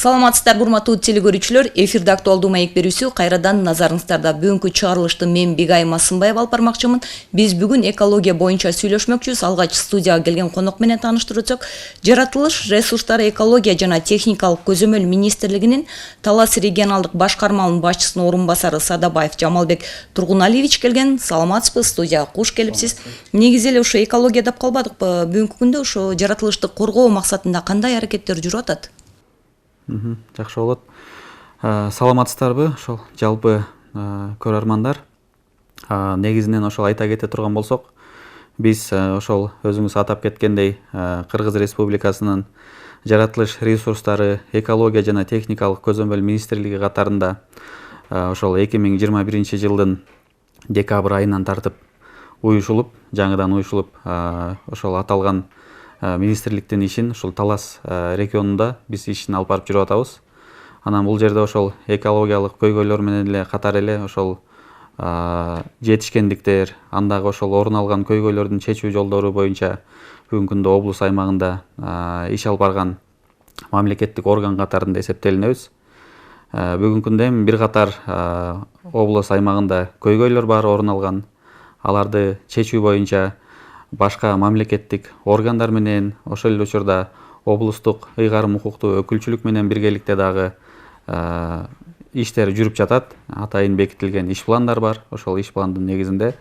Саламатсыздар урматтуу телекөрүүчүлөр, эфирде актуалдуу маек берүүсү кайрадан назарыңыздарда. Бүгүнкү чыгарылышты мен Бигай Масынбаева алып бармакчымын. Биз бүгүн экология боюнча сүйлөшмөкчүбүз. Алгач студияга келген конок менен тааныштырып, жаратылыш ресурстары экология жана техникалык көзөмөл министрлигинин Талас регионалдык башкармалынын башчысынын орун басары Садабаев Жамалбек Тургуналиевич келген. Саламатсызбы, студияга куш келипсиз. Негизи эле ошо экология деп калбадыкпы? Бүгүнкү күндө ошо жаратылышты коргоо максатында кандай аракеттер жүрүп атат? Жакшы болот. Саламатсыздарбы? Ошол жалпы көрөрмандар. Негизинен ошол айта кете турган болсок, биз ошол өзүңүз атап кеткендей, Кыргыз Республикасынын жаратылыш ресурстары, экология жана техникалык көзөмөл министрлиги катарында ошол 2021 жылдын декабрь айынан тартып жаңыдан уюшулуп, ошол аталган министрликтин ишин ушул Талас регионунда биз ишин алып барып жүрүп атабыз. Анан бул жерде ошол экологиялык көйгөйлөр менен эле катар эле ошол жетишкендиктер, андагы ошол орун алган көйгөйлөрдүн чечүү жолдору боюнча бүгүнкү күндө облус аймагында иш алып барган мамлекеттик орган катарында эсептелинебиз. Бүгүнкү күндө эми бир катар облус аймагында көйгөйлөр бар орун алган. Аларды чечүү боюнча башка мамлекеттик органдар менен, ошол эле учурда облустук ыйгарым укуктуу өкүлчүлүк менен биргеликте дагы иштер жүрүп жатат. Атайын бекитилген иш пландар бар. Ошол иш пландын негизинде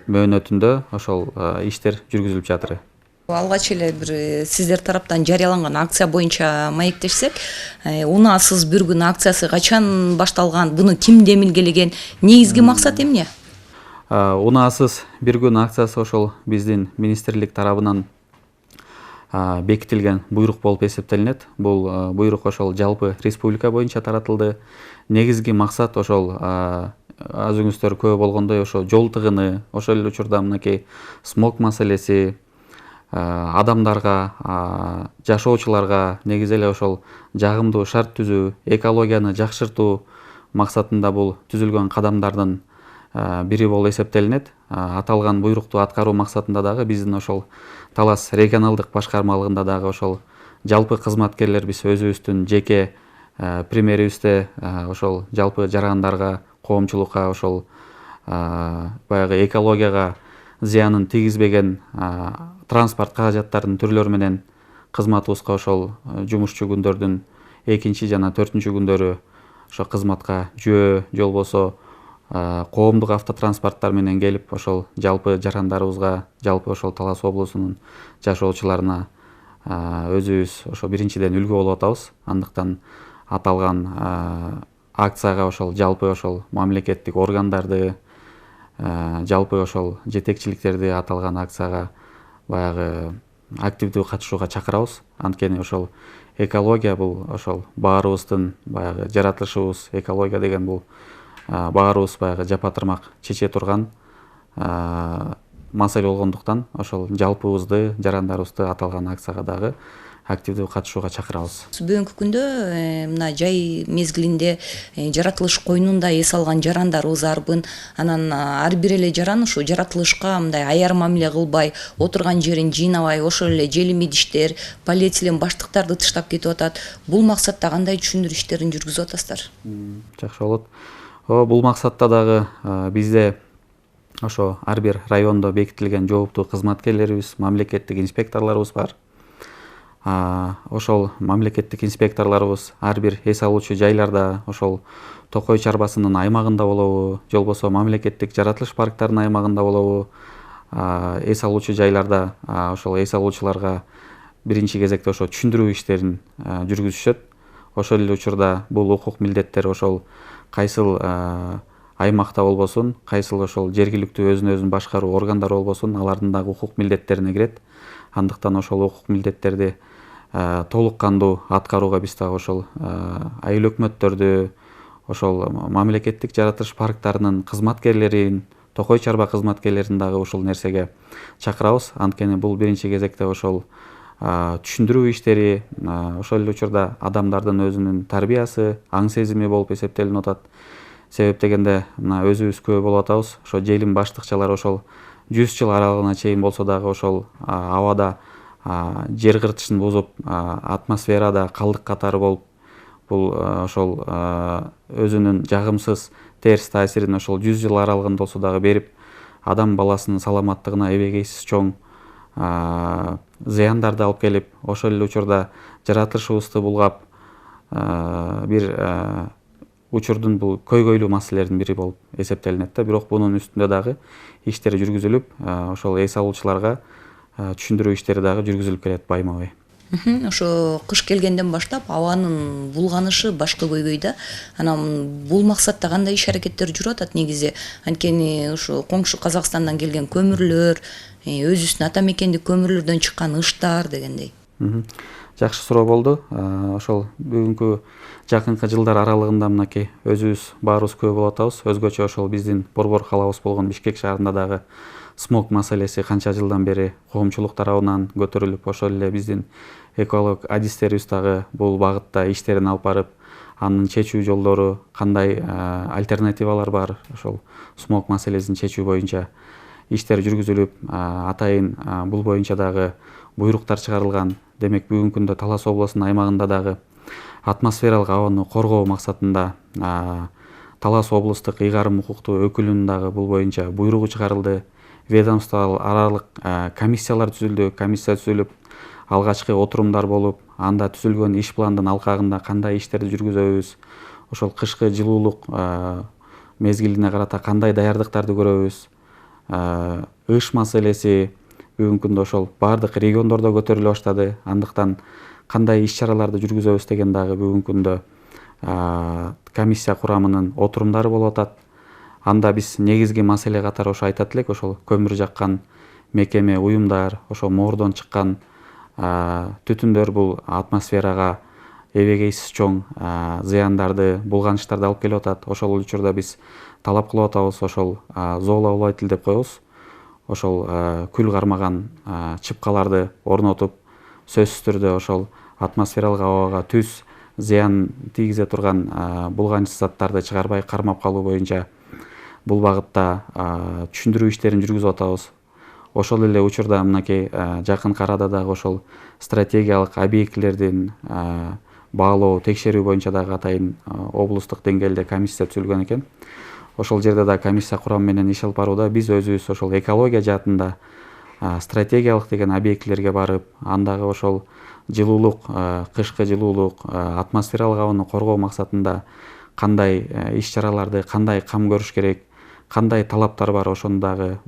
мөөнөтүндө ошол иштер жүргүзүлүп жатыр. Алгач эле бир сиздер тараптан жарыяланган акция боюнча маектешсек, унаасыз бир күн акциясы качан башталган? Буну ким демилгелеген? Негизги максат эмне? Унаасыз бир күн акциясы ошол биздин министрлик тарабынан бекитилген буйрук болуп эсептелинет. Бул буйрук ошол жалпы республика боюнча таратылды. Негизги максат ошол өзүңүздөр көп болгондой ошо жол тыгыны, ошол эле учурда мынакей смог маселеси, адамдарга, жашоочуларга негизи эле ошол жагымдуу шарт түзүү, экологияны жакшыртуу максатында бул түзүлгөн кадамдардын бири болуп эсептелинет. Аталган буйрукту аткаруу максатында дагы биздин ошол Талас регионалдык башкармалыгында дагы ошол жалпы кызматкерлер биз өзүбүздүн жеке премьерибизде ошол жалпы жарандарга, коомчулукка ошол баягы экологияга зыянын тийгизбеген транспорт каражаттарынын түрлөрү менен кызматыбызга ошол жумушчу күндөрдүн 2 жана 4 күндөрү ошо кызматка жөө же болбосо коомдук автотранспорттар менен келип ошол жалпы жарандарыбызга, жалпы ошол Талас облусунун жашоочуларына өзүбүз ошо биринчиден үлгү болуп атабыз. Андыктан аталган акцияга ошол жалпы ошол мамлекеттик органдарды, жалпы ошол жетекчиликтерди аталган акцияга баягы активдүү катышууга чакырабыз. Анткени ошол экология бул ошол баарыбыздын баягы жаратылышыбыз, экология деген бул баарыбыз баягы жапа-тырмак чече турган маселе болгондуктан ошол жалпыбызды, жарандарыбызды аталган акцияга дагы активдүү катышууга чакырабыз. Бүгүнкү күндө мына жай мезгилинде жаратылыш койнунда эс алган жарандарыбыз арбын. Анан ар бир эле жаран ушу жаратылышка мындай аяр мамиле кылбай, отурган жерин жыйнабай, ошол эле желим идиштер, полиэтилен баштыктарды тыштап кетип атат. Бул максатта кандай түшүндүрүү иштерин жүргүзүп атасыздар? Жакшы болот. Бул максатта дагы бизде ошо ар бир райондо бекитилген жооптуу кызматкерлерибиз, мамлекеттик инспекторлорубуз бар. Ошол мамлекеттик инспекторлорубуз ар бир эс алуучу жайларда, ошол Токой чарбасынын аймагында болобу, же болбосо мамлекеттик жаратылыш парктарынын аймагында болобу, эс алуучу жайларда ошол эс алуучуларга биринчи кезекте ошо түшүндүрүү иштерин жүргүзүшөт. Ошол эле учурда бул укук милдеттер ошол кайсыл аймакта болбосун, кайсыл ошол жергиликтүү өзүн башкаруу органдары болбосун, алардын дагы укук милдеттерине кирет. Андыктан ошол укук милдеттерди толук кандуу аткарууга биз дагы ошол айыл өкмөттөрдү, ошол мамлекеттик жаратылыш парктарынын кызматкерлерин, Токой чарба кызматкерлерин дагы ушул нерсеге чакырабыз. Анткени бул биринчи кезекте ошол түшүндүрүү иштери, ошол эле учурда адамдардын өзүнүн тарбиясы, аң сезими болуп эсептелип атат. Себеп дегенде мына өзүбүз көп болуп атабыз. Ошо желим баштыкчалар ошол 100 жыл аралыгына чейин болсо дагы ошол абада жер кыртышын бузуп атмосферада калдык катары болуп бул ошол өзүнүн жагымсыз терс таасирин ошол 100 жыл аралыгында болсо дагы берип адам баласынын саламаттыгына эбегейсиз чоң зыяндарды алып келип ошол эле учурда жаратылышыбызды булгап бир учурдун бул көйгөйлүү маселелердин бири болуп эсептелинет да. Бирок бунун үстүндө дагы иштер жүргүзүлүп ошол эс алуучуларга түшүндүрүү иштери дагы жүргүзүлүп келет байма бай. Ошо кыш келгенден баштап абанын булганышы башка көйгөйдө. Анан бул максатта кандай иш аракеттер жүрүп атат негизи? Анткени ошо коңшу Казакстандан келген көмүрлөр, өзүбүздүн ата мекендик көмүрлөрдөн чыккан ыштар дегендей. Жакшы суроо болду. Ошол бүгүнкү жакынкы жылдар аралыгында мынакей өзүбүз баарыбыз күбө болуп атабыз. Өзгөчө ошол биздин борбор калабыз болгон Бишкек шаарында дагы смог маселеси канча жылдан бери коомчулук тарабынан көтөрүлүп, ошол эле биздин эколог адистерибиз дагы бул багытта иштерин алып барып, анын чечүү жолдору кандай альтернативалар бар, ошол смог маселесин чечүү боюнча иштер жүргүзүлүп, атайын бул боюнча дагы буйруктар чыгарылган. Демек бүгүнкү күндө Талас областынын аймагында дагы атмосфералык абаны коргоо максатында Талас облустук ыйгарым укуктуу өкүлүнүн дагы бул боюнча буйругу чыгарылды. Ведомство аралык комиссиялар түзүлдү. Комиссия түзүлүп, алгачкы отурумдар болуп, анда түзүлгөн иш пландын алкагында кандай иштерди жүргүзөбүз, ошол кышкы жылуулук мезгилине карата кандай даярдыктарды көрөбүз, ыш маселеси бүгүнкү күндө ошол баардык региондордо көтөрүлө баштады. Андыктан кандай иш чараларды жүргүзөбүз деген дагы бүгүнкү күндө комиссия курамынын отурумдары болуп атат. Анда биз негизги маселе катары ошо айтат элек, ошол көмүр жаккан мекеме, уюмдар, ошо моордон чыккан түтүндөр бул атмосферага эбегейсиз чоң зыяндарды, булганыштарды алып келип атат. Ошол учурда биз талап кылып атабыз, ошол зоолователь деп коебуз. Ошол күл кармаган чыпкаларды орнотуп, сөзсүз түрдө ошол атмосфералык абага түз зыян тийгизе турган булганычсыз заттарды чыгарбай кармап калуу боюнча бул багытта түшүндүрүү иштерин жүргүзүп атабыз. Ошол эле учурда мынакей жакынкы арада дагы ошол стратегиялык объектилердин баалоо, текшерүү боюнча дагы атайын облустук деңгээлде комиссия түзүлгөн экен. Ошол жерде да комиссия курамы менен иш алып барууда. Биз өзүбүз ошол экология жаатында стратегиялык деген объектилерге барып, андагы ошол жылуулук, кышкы жылуулук, атмосфералык абаны коргоо максатында кандай иш чараларды, кандай кам көрүш керек, кандай талаптар бар, ошону дагы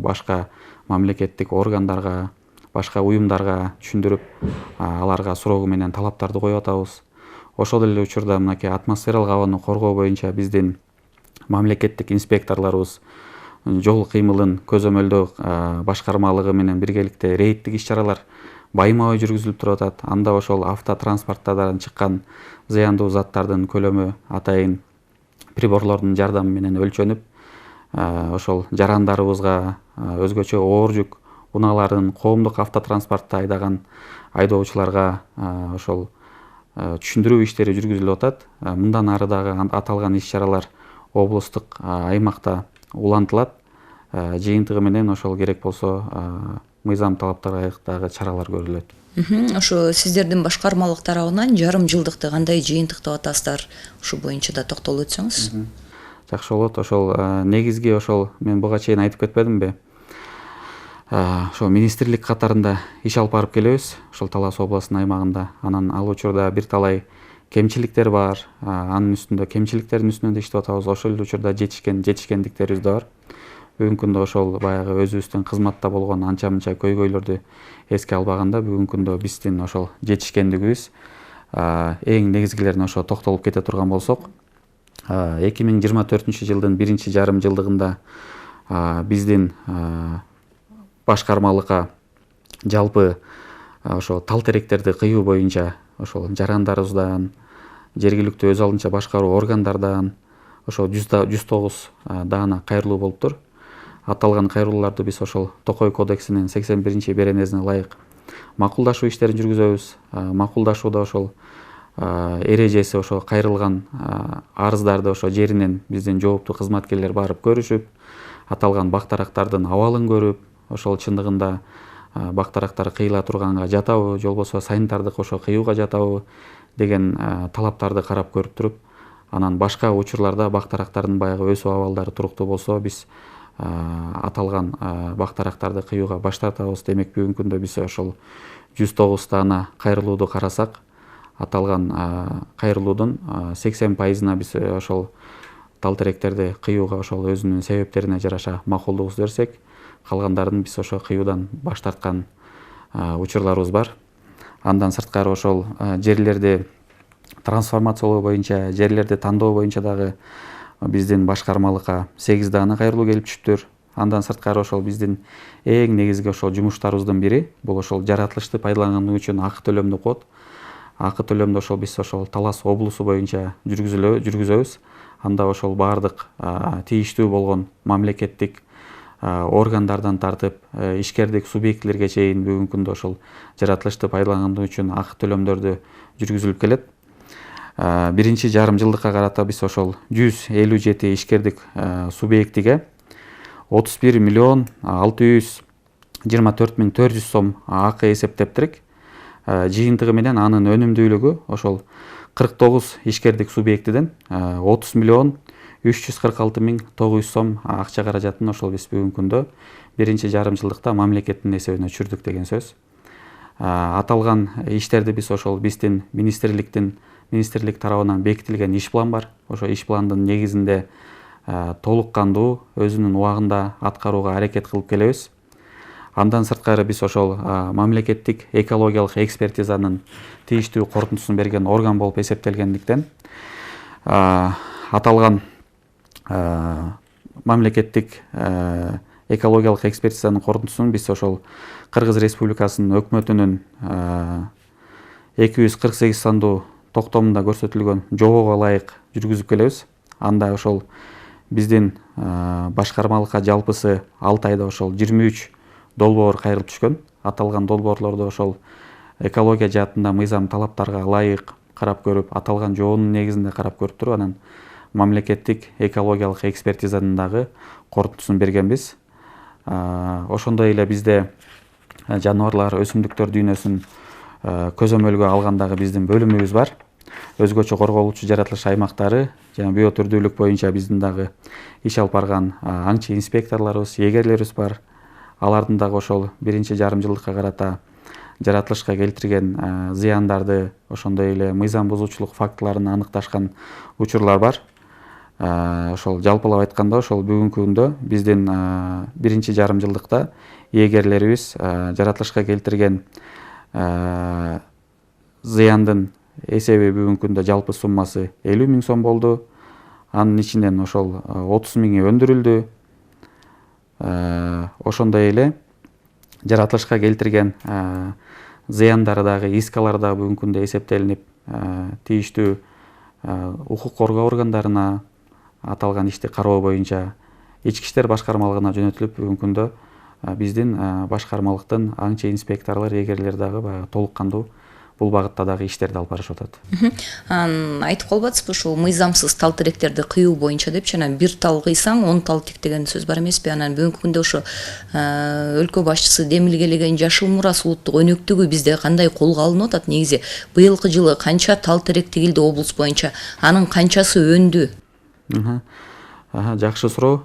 башка мамлекеттик органдарга, башка уюмдарга түшүндүрүп, аларга суроогу менен талаптарды коюп атабыз. Ошол эле учурда мынакей атмосфералык абаны коргоо боюнча биздин мамлекеттик инспекторлорубуз жол кыймылын көзөмөлдөө башкармалыгы менен биргеликте рейдтик иш чаралар байма-бай жүргүзүлүп туруп атат. Анда ошол автотранспорттардан чыккан зыяндуу заттардын көлөмү атайын приборлордун жардамы менен өлчөнүп, ошол жарандарыбызга, өзгөчө оор жүк унааларын коомдук автотранспортто айдаган айдоочуларга ошол түшүндүрүү иштери жүргүзүлүп атат. Мындан ары дагы аталган иш чаралар облустук аймакта улантылат. Жыйынтыгы менен ошол керек болсо мыйзам талаптарга ылайык дагы чаралар көрүлөт. Ошо сиздердин башкармалык тарабынан жарым жылдыкты кандай жыйынтык деп атасыздар? Ошол боюнча да токтолуп өтсөңүз. Жакшы болот. Ошол негизги ошол мен буга чейин айтып кетпедимби? Ошо министрлик катарында иш алып барып келебиз, ошол Талас областынын аймагында. Анан ал учурда бир талай кемчиликтер бар. Анын үстүндө кемчиликтердин үстүнөн да иштеп атабыз. Ошол эле учурда жетишкендиктерибиз да бар. Бүгүнкү күндө ошол баягы өзүбүздүн кызматта болгон анча-мынча көйгөйлөрдү эске албаганда бүгүнкү күндө биздин ошол жетишкендигибиз эң негизгилерине ошо токтолуп кете турган болсок, 2024-жылдын биринчи жарым жылдыгында биздин башкармалыкка жалпы ошо тал теректерди кыюу боюнча ошол жарандарыбыздан, жергиликтүү өз алдынча башкаруу органдардан ошо 109 даана кайрылуу болуптур. Аталган кайрылууларды биз ошол Токой кодексинин 81 беренесине ылайык макулдашуу иштерин жүргүзөбүз. Макулдашууда ошол эрежеси ошо кайрылган арыздарды ошо жеринен биздин жооптуу кызматкерлер барып көрүшүп, аталган бактарактардын абалын көрүп, ошол чындыгында бактарактар кыйыла турганга жатабы, же болбосо санитардык ошо кыюуга жатабы деген талаптарды карап көрүп туруп, анан башка учурларда бактарактардын баягы өсүү абалдары туруктуу болсо биз аталган бактарактарды кыюуга баштатабыз. Демек бүгүнкү күндө биз ошол 109 дана кайрылууду карасак, аталган кайрылуудун 80%-на биз ошол тал теректерди кыюуга ошол өзүнүн себептерине жараша макулдугубузду берсек, калгандарын биз ошо кыюудан баш тарткан учурларыбыз бар. Андан сырткары ошол жерлерди трансформациялоо боюнча, жерлерди тандоо боюнча дагы биздин башкармалыкка 8 дана кайрылуу келип түшүптүр. Андан сырткары ошол биздин эң негизги ошол жумуштарыбыздын бири бул ошол жаратылышты пайдаланган үчүн акы төлөмдү кот. Акы төлөмдү ошол биз ошол Талас облусу боюнча жүргүзөбүз. Анда ошол баардык тийиштүү болгон мамлекеттик органдардан тартып ишкердик субъектилерге чейин бүгүнкү күндө ошол жаратылышты пайдаланган үчүн акы төлөмдөрдү жүргүзүлүп келет. Биринчи жарым жылдыкка карата биз ошол 157 ишкердик субъектиге 31 миллион 624 миң 400 сом акы эсептептирик. Жыйынтыгы менен анын өнүмдүүлүгү ошол 49 ишкердик субъектиден 30 миллион 346 миң 900 сом акча каражатын ошол биз бүгүнкү күндө биринчи жарым жылдыкта мамлекеттин эсебине түшүрдүк деген сөз. Аталган иштерди биз ошол биздин министрлик тарабынан бекитилген иш план бар. Ошо иш пландын негизинде толук кандуу өзүнүн убагында аткарууга аракет кылып келебиз. Андан сырткары биз ошол мамлекеттик экологиялык экспертизанын тийиштүү корутундусун берген орган болуп эсептелгендиктен аталган мамлекеттик экологиялык экспертизанын корутундусун биз ошол Кыргыз Республикасынын өкмөтүнүн 248 сандуу токтомунда көрсөтүлгөн жобого ылайык жүргүзүп келебиз. Анда ошол биздин башкармалыкка жалпысы 6 айда ошол 23 долбоор кайрылып түшкөн. Аталган долбоорлорду ошол экология жаатында мыйзам талаптарга ылайык карап көрүп, аталган жоонун негизинде карап көрүп туруп, анан мамлекеттик экологиялык экспертизанын дагы корутундусун бергенбиз. Ошондой эле бизде жаныбарлар, өсүмдүктөр дүйнөсүн көзөмөлгө алгандагы биздин бөлүмүбүз бар. Өзгөчө корголуучу жаратылыш аймактары жана биотүрдүүлүк боюнча биздин дагы иш алып барган аңчы инспекторлорубуз, эгерлерибиз бар. Алардын дагы ошол биринчи жарым жылдыкка карата жаратылышка келтирген зыяндарды, ошондой эле мыйзам бузуучулук фактыларын аныкташкан учурлар бар. Ошол жалпылап айтканда ошол бүгүнкү күндө биздин биринчи жарым жылдыкта эгерлерибиз жаратылышка келтирген зыяндын эсеби бүгүнкү күндө жалпы суммасы 50 миң сом болду. Анын ичинен ошол 30 миңи өндүрүлдү. Ошондой эле жаратылышка келтирген зыяндары дагы, искалар дагы бүгүнкү күндө эсептелинип, тийиштүү укук коргоо органдарына аталган ишти кароо боюнча ички иштер башкармалыгына жөнөтүлүп, бүгүнкү күндө биздин башкармалыктын аңчы инспекторлор, эгерлер дагы баягы толук кандуу бул багытта дагы иштерди алып барышып атат. Айтып калбатсызбы ушул мыйзамсыз тал теректерди кыюу боюнча депчи, анан бир тал кыйсаң 10 тал тик деген сөз бар эмеспи? Анан бүгүнкү күндө ошо өлкө башчысы демилгелеген жашыл мурас улуттук өнөктүгү бизде кандай колго алынып атат? Негизи быйылкы жылы канча тал терек тигилди облус боюнча? Анын канчасы өндү? Жакшы суроо.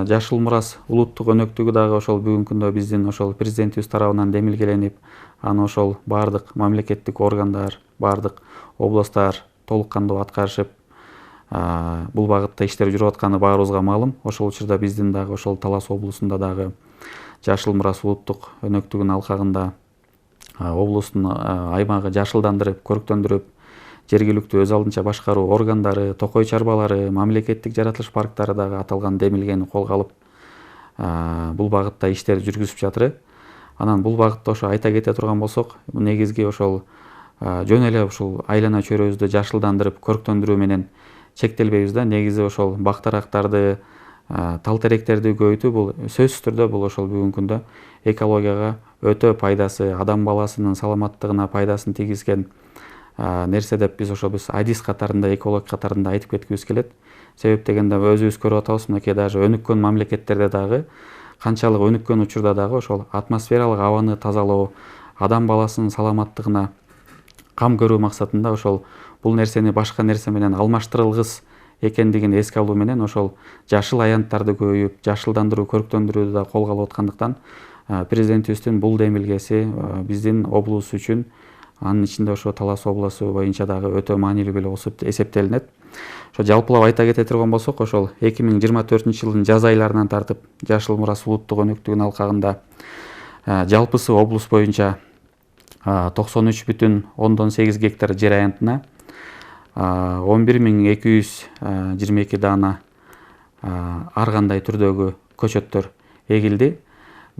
Жашыл мурас улуттук өнөктүгү дагы ошол бүгүнкү күндө биздин ошол президентибиз тарабынан демилгеленип, аны ошол баардык мамлекеттик органдар, баардык областтар толук кандуу аткарышып, бул багытта иштер жүрүп атканы баарыбызга маалым. Ошол учурда биздин дагы ошол Талас облусунда дагы жашыл мурас улуттук өнөктүгүнүн алкагында облустун аймагы жашылдандырып, көрктөндүрүп, жергиликтүү өз алдынча башкаруу органдары, токой чарбалары, мамлекеттик жаратылыш парктары дагы аталган демилгени колго алып, бул багытта иштер жүргүзүп жатыр. Анан бул багытта ошо айта кете турган болсок, негизги ошол жөн эле ушул айлана чөйрөбүздү жашылдандырып, көрктөндүрүү менен чектелбейбиз да. Негизи ошол бактарактарды, тал теректерди көбөйтүү бул сөзсүз түрдө бул ошол бүгүнкү күндө экологияга өтө пайдасы, адам баласынын саламаттыгына пайдасын тийгизген нерсе деп биз адис катарында, эколог катарында айтып кеткибиз келет. Себеп дегенде өзүбүз көрүп атабыз, мынакей даже өнүккөн мамлекеттерде дагы канчалык өнүккөн учурда дагы ошол атмосфералык абаны тазалоо, адам баласынын саламаттыгына кам көрүү максатында ошол бул нерсени башка нерсе менен алмаштырылгыс экендигин эске алуу менен ошол жашыл аянттарды көбөйүп, жашылдандыруу, көрктөндүрүүдү да колго алып аткандыктан президентибиздин бул демилгеси биздин облус үчүн, анын ичинде ошо Талас облусу боюнча дагы өтө маанилүү болуп эсептелинет. Ошо жалпылап айта кете турган болсок, ошол 2024-жылдын жаз айларынан тартып Жашыл Мурас улуттук өнөктүгүнүн алкагында жалпысы облус боюнча 93,8 гектар жер аянтына 11.222 даана ар кандай түрдөгү көчөттөр эгилди.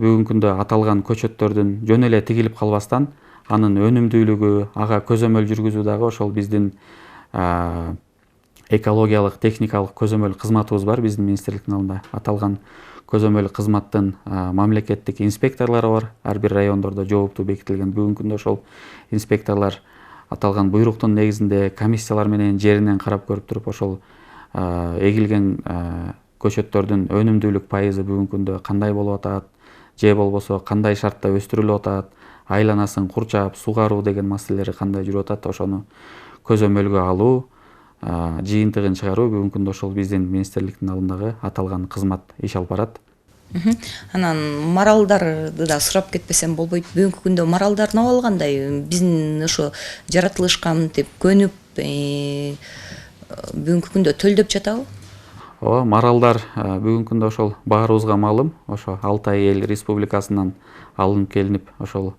Бүгүнкү күндө аталган көчөттөрдүн жөн эле тигилип калбастан анын өнүмдүүлүгү, ага көзөмөл жүргүзүү дагы ошол биздин экологиялык техникалык көзөмөл кызматыбыз бар биздин министрликтин алдында. Аталган көзөмөл кызматтын мамлекеттик инспекторлору бар. Ар бир райондордо жооптуу бекитилген. Бүгүнкү күндө ошол инспекторлор аталган буйруктун негизинде комиссиялар менен жеринен карап көрүп туруп, ошол эгилген көчөттөрдүн өнүмдүүлүк пайызы бүгүнкү күндө кандай болуп атат, же болбосо кандай шартта өстүрүлүп атат, айланасын курчап сугаруу деген маселелери кандай жүрүп атат, ошону көзөмөлгө алуу, жыйынтыгын чыгаруу бүгүнкү күндө ошол биздин министрликтин алдындагы аталган кызмат иш алып барат. Анан маралдарды да сурап кетпесем болбойт. Бүгүнкү күндө маралдардын абалы кандай? Биздин ошо жаратылышка мынтип көнүп бүгүнкү күндө төлдөп жатабы? Ооба, маралдар бүгүнкү күндө ошол баарыбызга маалым, ошо Алтай эл республикасынан алынып келинип, ошол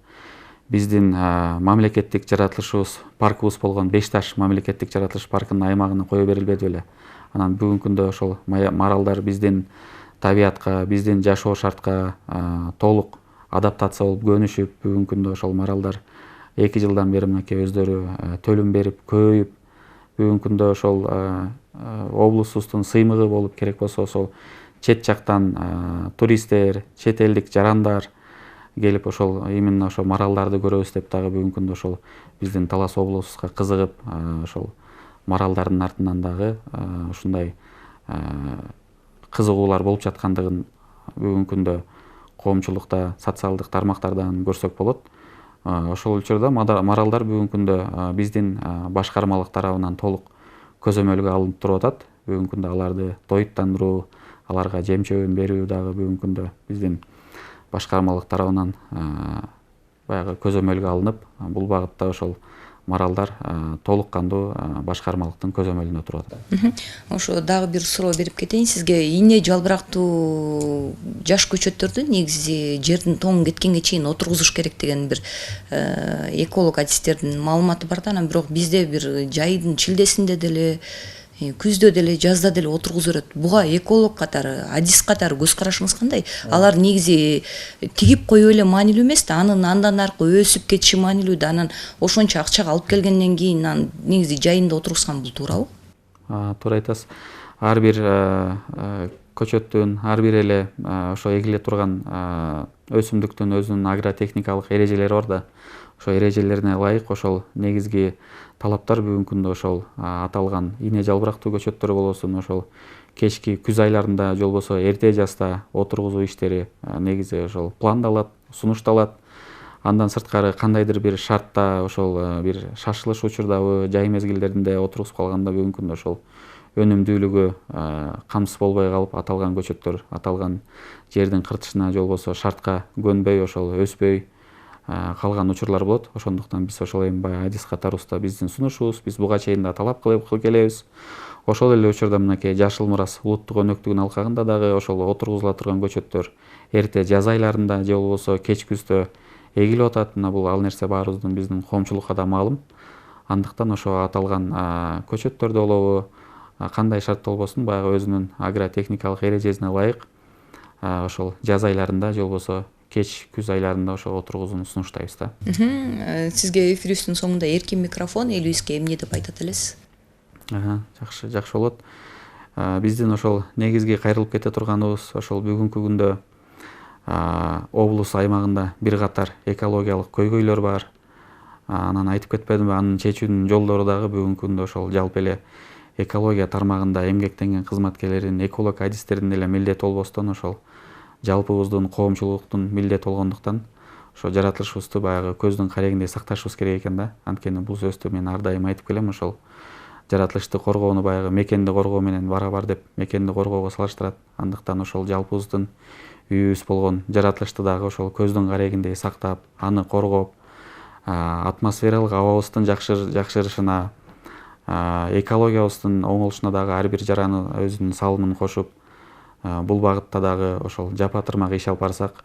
биздин мамлекеттик жаратылышыбыз паркыбыз болгон Бешташ мамлекеттик жаратылыш паркынын аймагына кое берилбеди беле. Анан бүгүнкү күндө ошол маралдар биздин табиятка, биздин жашоо шартка толук адаптация болуп көнүшүп, бүгүнкү күндө ошол маралдар 2 жылдан бери мынакей өздөрү төлүм берип, көбөйүп, бүгүнкү күндө ошол облусубуздун сыймыгы болуп, керек болсо ошол чет жактан туристтер, чет элдик жарандар келип ошол именно ошол маралдарды көрөбүз деп дагы бүгүнкү күндө ошол биздин Талас облусубузга кызыгып, ошол маралдардын артынан дагы ушундай кызыгуулар болуп жаткандыгын бүгүнкү күндө коомчулукта, социалдык тармактардан көрсөк болот. Ошол учурда маралдар бүгүнкү күндө биздин башкармалык тарабынан толук көзөмөлгө алынып туруп атат. Бүгүнкү күндө аларды тоюттандыруу, аларга жем чөбүн берүү дагы бүгүнкү күндө биздин башкармалык тарабынан баягы көзөмөлгө алынып, бул багытта ошол маралдар толук кандуу башкармалыктын көзөмөлүндө туруп атат. Ошо дагы бир суроо берип кетейин сизге. Ийне жалбырактуу жаш көчөттөрдү негизи жердин тоңу кеткенге чейин отургузуш керек деген бир эколог адистердин маалыматы бар да. Анан бирок бизде бир жайдын чилдесинде деле, күздө деле, жазда деле отургузуп берет. Буга эколог катары, адис катары көз карашыңыз кандай? Алар негизи тигип коюу эле маанилүү эмес да, анын андан аркы өсүп кетиши маанилүү да. Анан ошончо акчага алып келгенден кийин анан негизи жайында отургузган бул туурабы? Туура айтасыз. Ар бир көчөттүн, ар бир эле ошо эгиле турган өсүмдүктүн өзүнүн агротехникалык эрежелери бар да. Ошо эрежелерине ылайык ошол негизги талаптар бүгүнкү күндө ошол аталган ийне жалбырактуу көчөттөр болосун, ошол кечки күз айларында же болбосо эрте жазда отургузуу иштери негизи ошол пландалат, сунушталат. Андан сырткары кандайдыр бир шартта ошол бир шашылыш учурдабы, жай мезгилдеринде отургузуп калганда бүгүнкү күндө ошол өнүмдүүлүгү камсыз болбой калып, аталган көчөттөр аталган жердин кыртышына же болбосо шартка көнбөй, ошол өспөй калган учурлар болот. Ошондуктан биз ошол эми баягы адис катарыбызда биздин сунушубуз, биз буга чейин да талап кылып келебиз. Ошол эле учурда мынакей Жашыл Мурас улуттук өнөктүгүнүн алкагында дагы ошол отургузула турган көчөттөр эрте жаз айларында же болбосо кеч күздө эгилип атат. Мына бул ал нерсе баарыбыздын биздин коомчулукка да маалым. Андыктан ошо аталган көчөттөрдү болобу, кандай шартта болбосун баягы өзүнүн агротехникалык эрежесине ылайык ошол жаз айларында же болбосо кеч күз айларында ошо отургузууну сунуштайбыз да. Сизге эфирибиздин соңунда эркин микрофон, элибизге эмне деп айтат элесиз? Жакшы болот. Биздин ошол негизги кайрылып кете турганыбыз ошол бүгүнкү күндө облус аймагында бир катар экологиялык көйгөйлөр бар. Анан айтып кетпедимби, анын чечүүнүн жолдору дагы бүгүнкү күндө ошол жалпы эле экология тармагында эмгектенген кызматкерлердин, эколог адистердин эле милдети болбостон ошол жалпыбыздын коомчулуктун милдети болгондуктан ошо жаратылышыбызды баягы көздүн карегиндей сакташыбыз керек экен да. Анткени бул сөздү мен ар дайым айтып келем, ошол жаратылышты коргоону баягы мекенди коргоо менен барабар деп мекенди коргоого салыштырат. Андыктан ошол жалпыбыздын үйүбүз болгон жаратылышты дагы ошол көздүн карегиндей сактап, аны коргоп, атмосфералык абабыздын жакшырышына, экологиябыздын оңолушуна дагы ар бир жараны өзүнүн салымын кошуп, бул багытта дагы ошол жапа-тырмак иш алып барсак,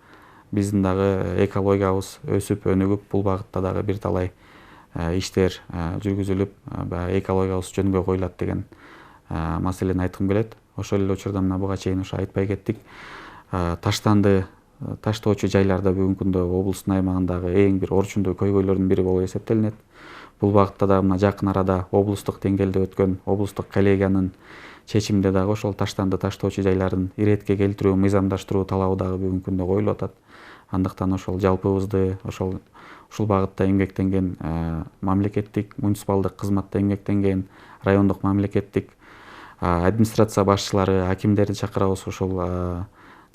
биздин дагы экологиябыз өсүп, өнүгүп, бул багытта дагы бир талай иштер жүргүзүлүп, баягы экологиябыз жөнгө коюлат деген маселени айткым келет. Ошол эле учурда мына буга чейин ошо айтпай кеттик. Таштоочу жайларда бүгүнкү күндө облустун аймагындагы эң бир орчундуу көйгөйлөрдүн бири болуп эсептелинет. Бул багытта дагы мына жакын арада облустук деңгээлде өткөн облустук коллегиянын чечиминде дагы ошол таштоочу жайларын иретке келтирүү, мыйзамдаштыруу талабы дагы бүгүнкү күндө коюлуп атат. Андыктан ошол жалпыбызды ушул багытта эмгектенген мамлекеттик, муниципалдык кызматта эмгектенген райондук мамлекеттик администрация башчылары, акимдерди чакырабыз. Ошол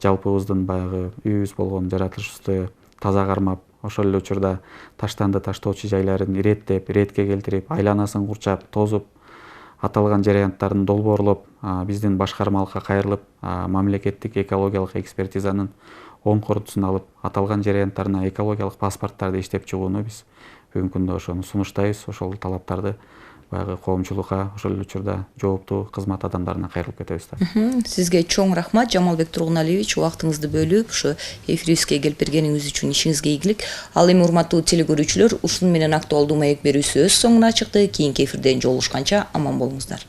жалпыбыздын баягы үйүбүз болгон жаратылышыбызды таза кармап, ошол эле учурда таштоочу жайларын иреттеп, иретке келтирип, айланасын курчап, тозуп, аталган жараянттардын долбоорлоп, биздин башкармалыкка кайрылып, мамлекеттик экологиялык экспертизанын оң корутуусун алып, аталган жараянттарына экологиялык паспорттарды иштеп чыгууну биз бүгүнкү күндө ошону сунуштайбыз. Ошол талаптарды баягы коомчулукка, ошол эле учурда жооптуу кызмат адамдарына кайрылып кетебиз да. Сизге чоң рахмат, Жамалбек Тургуналиевич, убактыңызды бөлүп, ушу эфирибизге келип бергениңиз үчүн ишиңизге ийгилик. Ал эми урматтуу телекөрүүчүлөр, ушун менен актуалдуу маек берүүсү өз соңуна чыкты. Кийинки эфирден жолугушканча аман болуңуздар.